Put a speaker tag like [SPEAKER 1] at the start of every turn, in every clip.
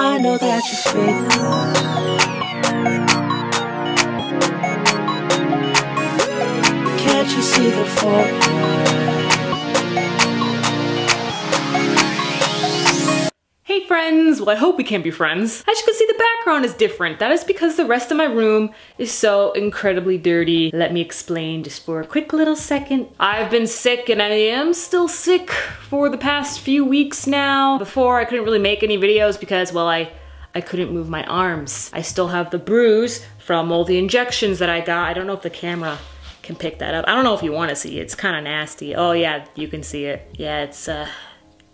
[SPEAKER 1] I know that you feel. Can't you see the fall?
[SPEAKER 2] Hey friends! Well, I hope we can be friends. As you can see, the background is different. That is because the rest of my room is so incredibly dirty. Let me explain just for a quick little second. I've been sick and I am still sick for the past few weeks now. Before, I couldn't really make any videos because, well, I couldn't move my arms. I still have the bruise from all the injections that I got. I don't know if the camera can pick that up. I don't know if you want to see it. It's kind of nasty. Oh yeah, you can see it. Yeah,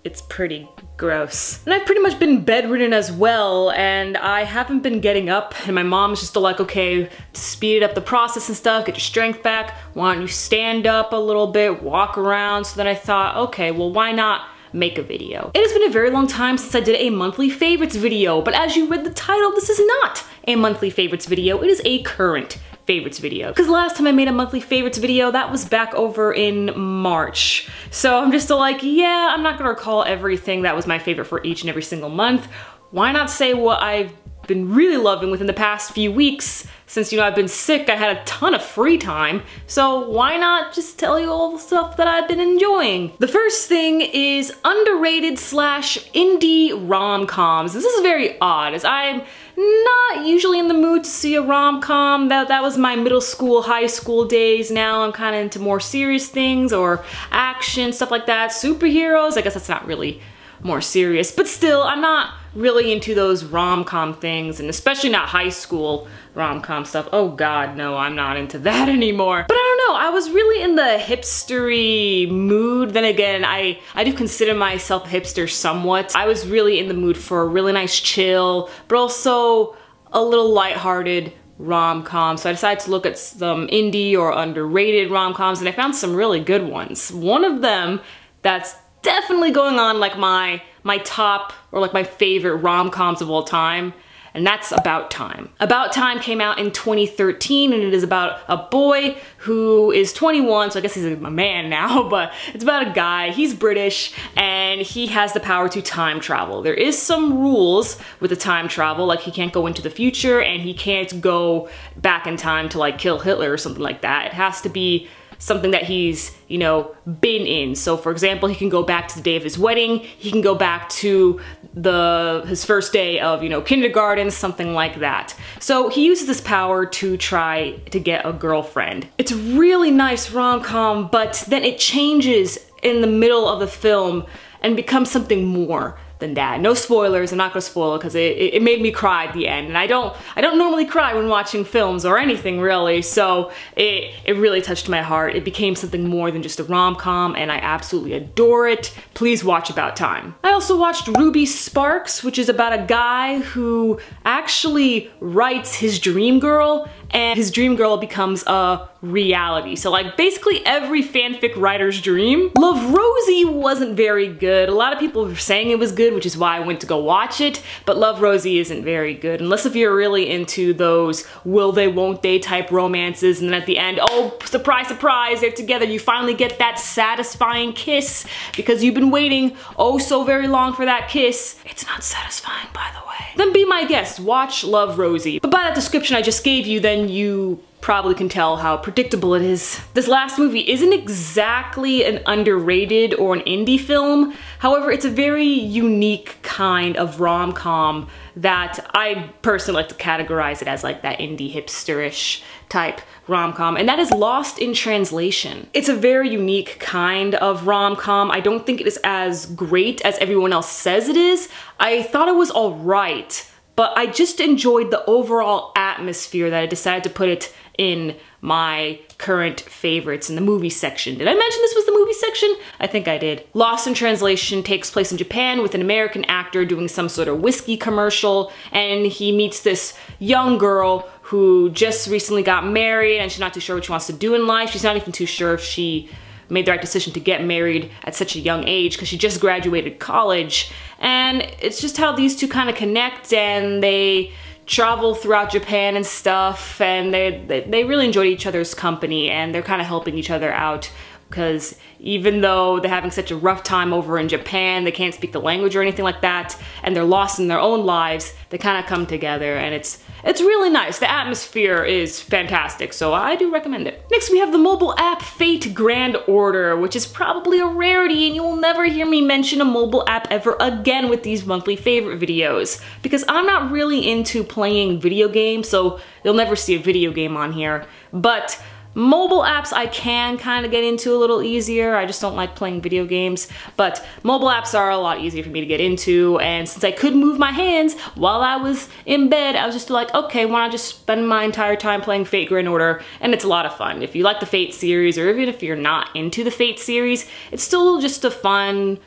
[SPEAKER 2] it's pretty gross. And I've pretty much been bedridden as well, and I haven't been getting up, and my mom's just like, okay, to speed up the process and stuff, get your strength back, why don't you stand up a little bit, walk around. So then I thought, okay, well, why not make a video? It has been a very long time since I did a monthly favorites video, but as you read the title, this is not a monthly favorites video, it is a current favorites video. Because last time I made a monthly favorites video, that was back over in March. So I'm just still like, yeah, I'm not gonna recall everything that was my favorite for each and every single month. Why not say what I've been really loving within the past few weeks? Since, you know, I've been sick, I had a ton of free time. So why not just tell you all the stuff that I've been enjoying? The first thing is underrated / indie rom-coms. This is very odd, as I'm not usually in the mood to see a rom-com. That was my middle school, high school days. Now I'm kind of into more serious things or action, stuff like that. Superheroes, I guess that's not really more serious, but still, I'm not really into those rom-com things, and especially not high school rom-com stuff. Oh god, no, I'm not into that anymore. But I don't know, I was really in the hipstery mood. Then again, I do consider myself a hipster somewhat. I was really in the mood for a really nice chill, but also a little lighthearted rom-com. So I decided to look at some indie or underrated rom-coms, and I found some really good ones. One of them that's definitely going on like my top or like my favorite rom-coms of all time, and that's About Time. About Time came out in 2013, and it is about a boy who is 21, so I guess he's a man now, but it's about a guy, he's British, and he has the power to time travel. There is some rules with the time travel, like he can't go into the future, and he can't go back in time to like kill Hitler or something like that. It has to be something that he's, you know, been in. So for example, he can go back to the day of his wedding, he can go back to his first day of, you know, kindergarten, something like that. So he uses this power to try to get a girlfriend. It's a really nice rom-com, but then it changes in the middle of the film and becomes something more than that. No spoilers, I'm not gonna spoil it because it made me cry at the end. And I don't normally cry when watching films or anything really, so it really touched my heart. It became something more than just a rom-com, and I absolutely adore it. Please watch About Time. I also watched Ruby Sparks, which is about a guy who actually writes his dream girl, and his dream girl becomes a reality. So like basically every fanfic writer's dream. Love, Rosie wasn't very good. A lot of people were saying it was good, which is why I went to go watch it, but Love, Rosie isn't very good, unless if you're really into those will they, won't they type romances, and then at the end, oh, surprise, surprise, they're together. You finally get that satisfying kiss because you've been waiting oh so very long for that kiss. It's not satisfying, by the way. Then be my guest, watch Love, Rosie. But by that description I just gave you, then you probably can tell how predictable it is. This last movie isn't exactly an underrated or an indie film. However, it's a very unique kind of rom-com that I personally like to categorize it as like that indie hipsterish type rom-com, and that is Lost in Translation. It's a very unique kind of rom-com. I don't think it is as great as everyone else says it is. I thought it was all right, but I just enjoyed the overall atmosphere that I decided to put it in my current favorites in the movie section. Did I mention this was the movie section? I think I did. Lost in Translation takes place in Japan with an American actor doing some sort of whiskey commercial, and he meets this young girl who just recently got married and she's not too sure what she wants to do in life. She's not even too sure if she made the right decision to get married at such a young age because she just graduated college. And it's just how these two kind of connect, and they travel throughout Japan and stuff, and they really enjoyed each other's company, and they're kind of helping each other out because even though they're having such a rough time over in Japan, they can't speak the language or anything like that, and they're lost in their own lives, they kind of come together, and it's really nice. The atmosphere is fantastic, so I do recommend it. Next, we have the mobile app Fate Grand Order, which is probably a rarity, and you will never hear me mention a mobile app ever again with these monthly favorite videos, because I'm not really into playing video games, so you'll never see a video game on here. But mobile apps I can kind of get into a little easier. I just don't like playing video games, but mobile apps are a lot easier for me to get into, and since I could move my hands while I was in bed, I was just like, okay, why not just spend my entire time playing Fate Grand Order, and it's a lot of fun. If you like the Fate series, or even if you're not into the Fate series, it's still just a fun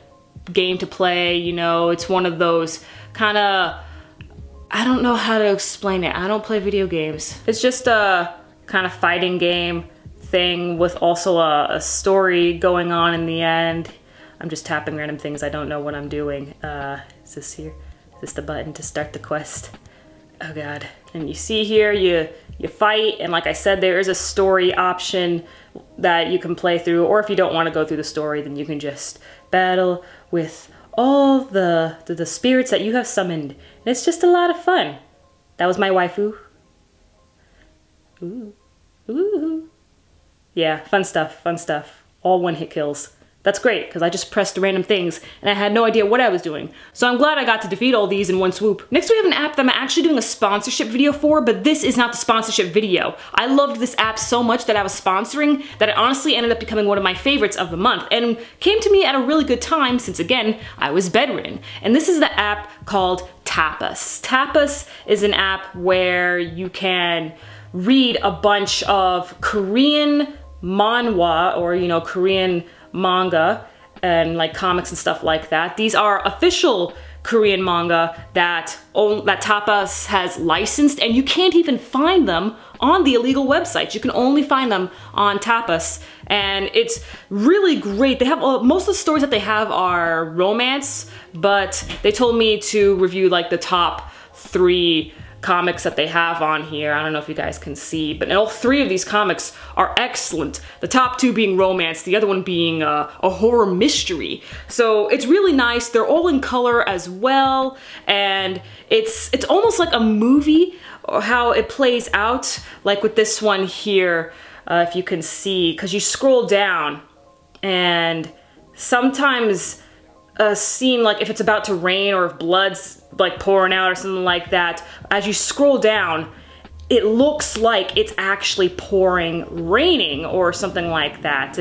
[SPEAKER 2] game to play, you know. It's one of those kind of, I don't know how to explain it. I don't play video games. It's just a kind of fighting game thing with also a story going on in the end. I'm just tapping random things. I don't know what I'm doing. Is this here? Is this the button to start the quest? Oh god. And you see here, you fight, and like I said, there is a story option that you can play through, or if you don't want to go through the story, then you can just battle with all the spirits that you have summoned. And it's just a lot of fun. That was my waifu. Ooh. Ooh. Yeah, fun stuff, fun stuff. All one-hit kills. That's great, because I just pressed random things and I had no idea what I was doing. So I'm glad I got to defeat all these in one swoop. Next we have an app that I'm actually doing a sponsorship video for, but this is not the sponsorship video. I loved this app so much that I was sponsoring that it honestly ended up becoming one of my favorites of the month, and came to me at a really good time since, again, I was bedridden. And this is the app called Tapas. Tapas is an app where you can read a bunch of Korean manhwa, or you know, Korean manga and like comics and stuff like that. These are official Korean manga that Tapas has licensed, and you can't even find them on the illegal websites. You can only find them on Tapas, and it's really great. They have most of the stories that they have are romance, but they told me to review like the top 3 comics that they have on here. I don't know if you guys can see, but all 3 of these comics are excellent. The top 2 being romance, the other one being a horror mystery. So it's really nice. They're all in color as well, and it's almost like a movie, or how it plays out, like with this one here, if you can see, because you scroll down, and sometimes a scene, like if it's about to rain or if blood's like pouring out or something like that, as you scroll down, it looks like it's actually raining or something like that.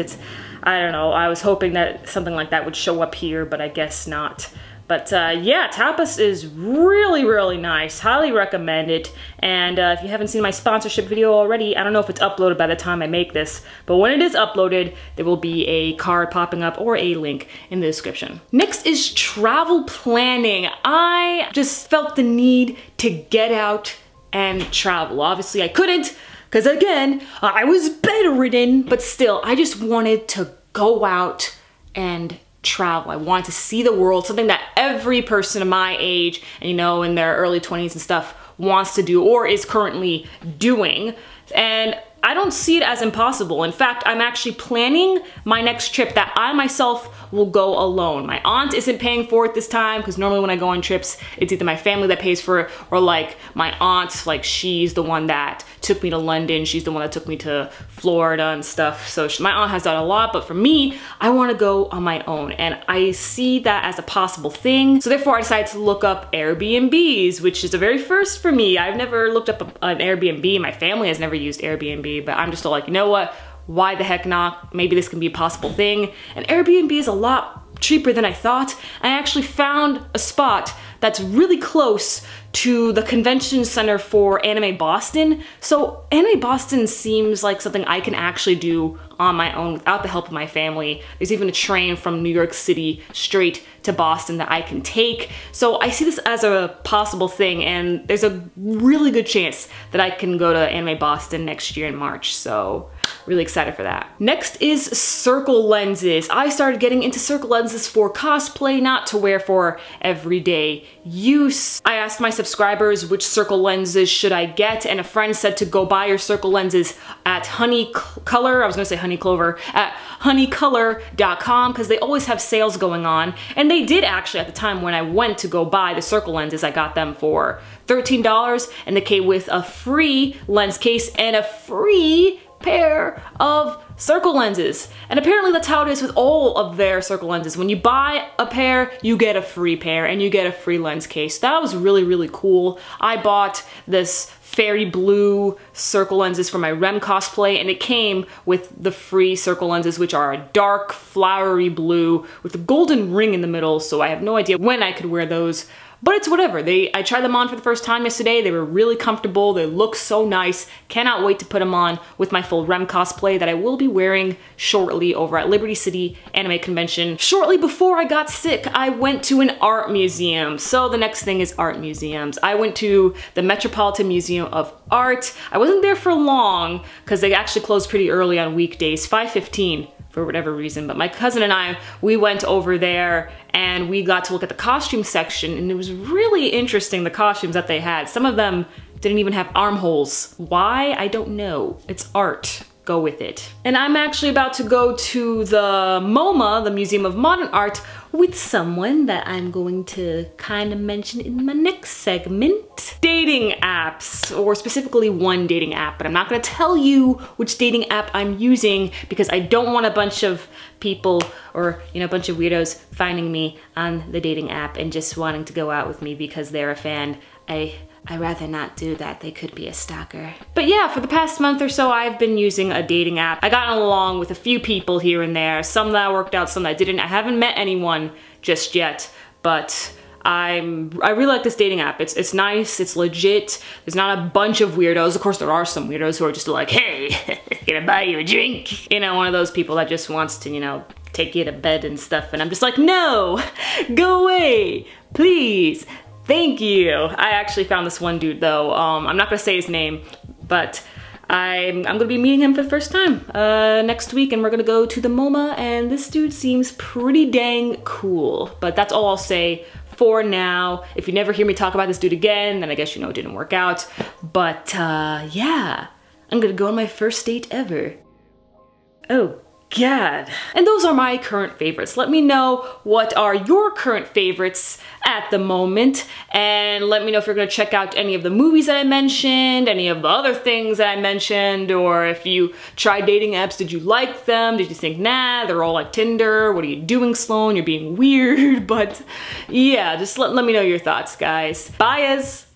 [SPEAKER 2] I don't know, I was hoping that something like that would show up here, but I guess not. But yeah, Tapas is really, really nice. Highly recommend it. And if you haven't seen my sponsorship video already, I don't know if it's uploaded by the time I make this, but when it is uploaded, there will be a card popping up or a link in the description. Next is travel planning. I just felt the need to get out and travel. Obviously I couldn't, because again, I was bedridden, but still, I just wanted to go out and travel. I wanted to see the world, something that every person of my age, and you know, in their early 20s and stuff, wants to do or is currently doing. And I don't see it as impossible. In fact, I'm actually planning my next trip that I myself will go alone. My aunt isn't paying for it this time, because normally when I go on trips, it's either my family that pays for it, or like my aunt, like she's the one that took me to London. She's the one that took me to Florida and stuff. So my aunt has done a lot, but for me, I want to go on my own, and I see that as a possible thing. So therefore I decided to look up Airbnbs, which is a very first for me. I've never looked up an Airbnb. My family has never used Airbnb, but I'm just like, you know what? Why the heck not? Maybe this can be a possible thing. And Airbnb is a lot cheaper than I thought. I actually found a spot that's really close to the convention center for Anime Boston. So Anime Boston seems like something I can actually do on my own without the help of my family. There's even a train from New York City straight to Boston that I can take. So I see this as a possible thing, and there's a really good chance that I can go to Anime Boston next year in March. So Really excited for that. Next is circle lenses. I started getting into circle lenses for cosplay, not to wear for everyday use. I asked my subscribers which circle lenses should I get, and a friend said to go buy your circle lenses at Honeycolor, I was gonna say Honey Clover, at honeycolor.com, because they always have sales going on. And they did actually at the time when I went to go buy the circle lenses. I got them for $13, and they came with a free lens case and a free pair of circle lenses. And apparently that's how it is with all of their circle lenses. When you buy a pair, you get a free pair and you get a free lens case. That was really, really cool. I bought this fairy blue circle lenses for my Rem cosplay, and it came with the free circle lenses, which are a dark flowery blue with a golden ring in the middle, so I have no idea when I could wear those. But it's whatever. I tried them on for the first time yesterday. They were really comfortable. They look so nice. Cannot wait to put them on with my full Rem cosplay that I will be wearing shortly over at Liberty City Anime Convention. Shortly before I got sick, I went to an art museum. So the next thing is art museums. I went to the Metropolitan Museum of Art. I wasn't there for long because they actually closed pretty early on weekdays, 5:15. For whatever reason, but my cousin and I, we went over there and we got to look at the costume section, and it was really interesting, the costumes that they had. Some of them didn't even have armholes. Why? I don't know. It's art. Go with it. And I'm actually about to go to the MoMA, the Museum of Modern Art, with someone that I'm going to kind of mention in my next segment. Dating apps, or specifically one dating app, but I'm not gonna tell you which dating app I'm using because I don't want a bunch of people or, you know, a bunch of weirdos finding me on the dating app and just wanting to go out with me because they're a fan. I'd rather not do that. They could be a stalker. But yeah, for the past month or so, I've been using a dating app. I got along with a few people here and there, some that worked out, some that didn't. I haven't met anyone just yet, but I really like this dating app. It's nice, it's legit. There's not a bunch of weirdos. Of course, there are some weirdos who are just like, hey, can I buy you a drink? You know, one of those people that just wants to, you know, take you to bed and stuff. And I'm just like, no, go away, please. Thank you. I actually found this one dude though. I'm not gonna say his name, but I'm gonna be meeting him for the first time next week, and we're gonna go to the MoMA, and this dude seems pretty dang cool. But that's all I'll say for now. If you never hear me talk about this dude again, then I guess you know it didn't work out. But yeah, I'm gonna go on my first date ever. Oh God. And those are my current favorites. Let me know what are your current favorites at the moment, and let me know if you're gonna check out any of the movies that I mentioned, any of the other things that I mentioned, or if you tried dating apps, did you like them? Did you think, nah, they're all like Tinder? What are you doing, Sloan? You're being weird. But yeah, just let me know your thoughts, guys. Bye-as.